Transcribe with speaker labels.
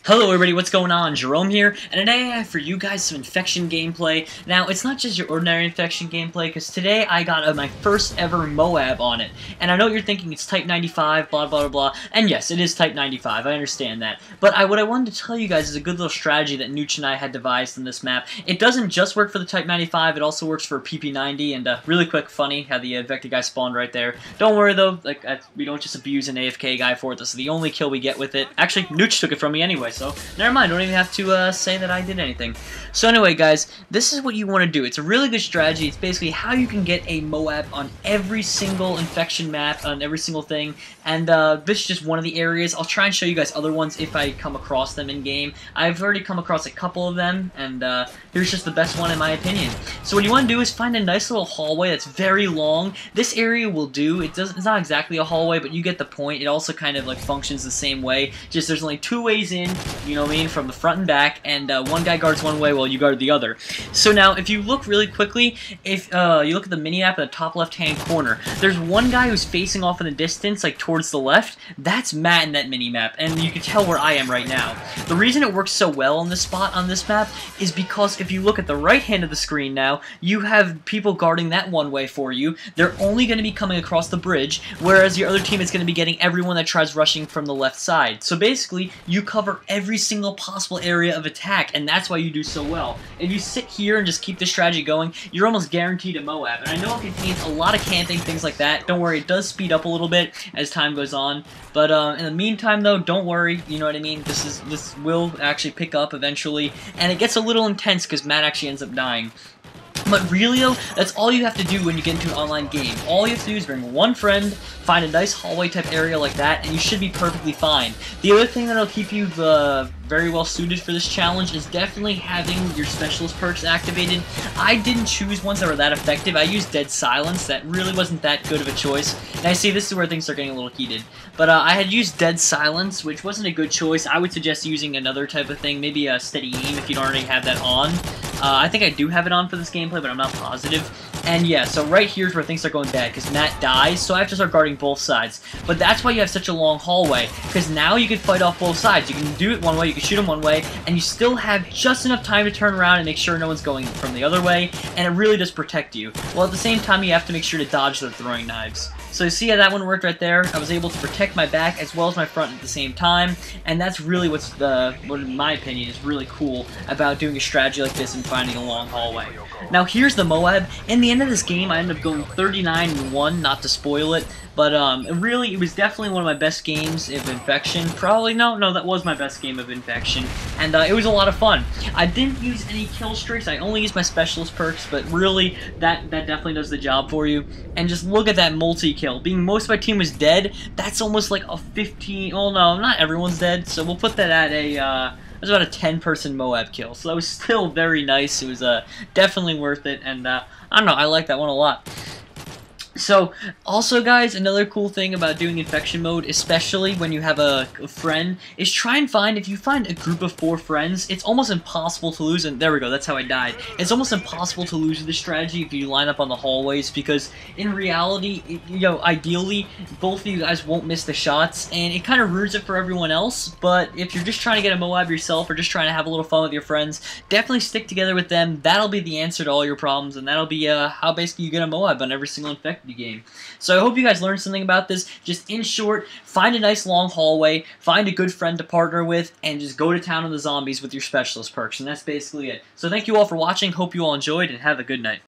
Speaker 1: Hello everybody, what's going on? Jerome here, and today I have for you guys some infection gameplay. Now, it's not just your ordinary infection gameplay, because today I got my first ever MOAB on it. And I know you're thinking it's Type 95, blah blah blah, and yes, it is Type 95, I understand that. But what I wanted to tell you guys is a good little strategy that Nooch and I had devised in this map. It doesn't just work for the Type 95, it also works for PP90, and really quick, funny how the infected guy spawned right there. Don't worry though, we don't just abuse an AFK guy for it, this is the only kill we get with it. Actually, Nooch took it from me anyway. So, never mind, don't even have to say that I did anything. So anyway, guys, this is what you want to do. It's a really good strategy. It's basically how you can get a MOAB on every single infection map, on every single thing, and this is just one of the areas. I'll try and show you guys other ones if I come across them in-game. I've already come across a couple of them, and here's just the best one in my opinion. So what you want to do is find a nice little hallway that's very long. This area will do. It's not exactly a hallway, but you get the point. It also kind of like functions the same way. Just there's only two ways in, you know what I mean, from the front and back, and one guy guards one way while you guard the other. So now, if you look really quickly, if you look at the mini-map in the top left-hand corner, there's one guy who's facing off in the distance, like towards the left. That's Matt in that mini-map, and you can tell where I am right now. The reason it works so well on this spot on this map is because if you look at the right hand of the screen now, you have people guarding that one way for you. They're only going to be coming across the bridge, whereas your other team is going to be getting everyone that tries rushing from the left side. So basically, you cover every single possible area of attack, and that's why you do so well. If you sit here and just keep this strategy going, you're almost guaranteed a MOAB. And I know it contains a lot of camping, things like that. Don't worry, it does speed up a little bit as time goes on. But in the meantime, though, don't worry. You know what I mean? This will actually pick up eventually, and it gets a little intense because Matt actually ends up dying. But really though, that's all you have to do when you get into an online game. All you have to do is bring one friend, find a nice hallway type area like that, and you should be perfectly fine. The other thing that'll keep you very well suited for this challenge is definitely having your specialist perks activated. I didn't choose ones that were that effective. I used Dead Silence. That really wasn't that good of a choice. And I see this is where things are getting a little heated. But I had used Dead Silence, which wasn't a good choice. I would suggest using another type of thing, maybe a Steady Aim if you don't already have that on. I think I do have it on for this gameplay, but I'm not positive. And yeah, so right here's where things are going bad, because Matt dies, so I have to start guarding both sides. But that's why you have such a long hallway, because now you can fight off both sides. You can do it one way, you can shoot him one way, and you still have just enough time to turn around and make sure no one's going from the other way, and it really does protect you. Well, at the same time, you have to make sure to dodge their throwing knives. So you see how that one worked right there? I was able to protect my back as well as my front at the same time, and that's really what in my opinion is really cool about doing a strategy like this and finding a long hallway. Now here's the MOAB. In the end of this game, I ended up going 39-1, not to spoil it, but it was definitely one of my best games of Infection. Probably, no, that was my best game of Infection, and it was a lot of fun. I didn't use any kill streaks, I only used my specialist perks, but really, that definitely does the job for you. And just look at that multi-kill. Being most of my team was dead, that's almost like a 15, oh no, not everyone's dead, so we'll put that at a, it was about a 10-person MOAB kill, so that was still very nice. It was definitely worth it, and I don't know, I like that one a lot. So, also guys, another cool thing about doing infection mode, especially when you have a friend, is try and find, if you find a group of 4 friends, it's almost impossible to lose, and there we go, that's how I died. It's almost impossible to lose with this strategy if you line up on the hallways, because in reality, you know, ideally, both of you guys won't miss the shots, and it kind of ruins it for everyone else, but if you're just trying to get a MOAB yourself, or just trying to have a little fun with your friends, definitely stick together with them. That'll be the answer to all your problems, and that'll be how basically you get a MOAB on every single infected game. So I hope you guys learned something about this. Just in short, find a nice long hallway, find a good friend to partner with, and just go to town on the zombies with your specialist perks, and that's basically it. So thank you all for watching, hope you all enjoyed, and have a good night.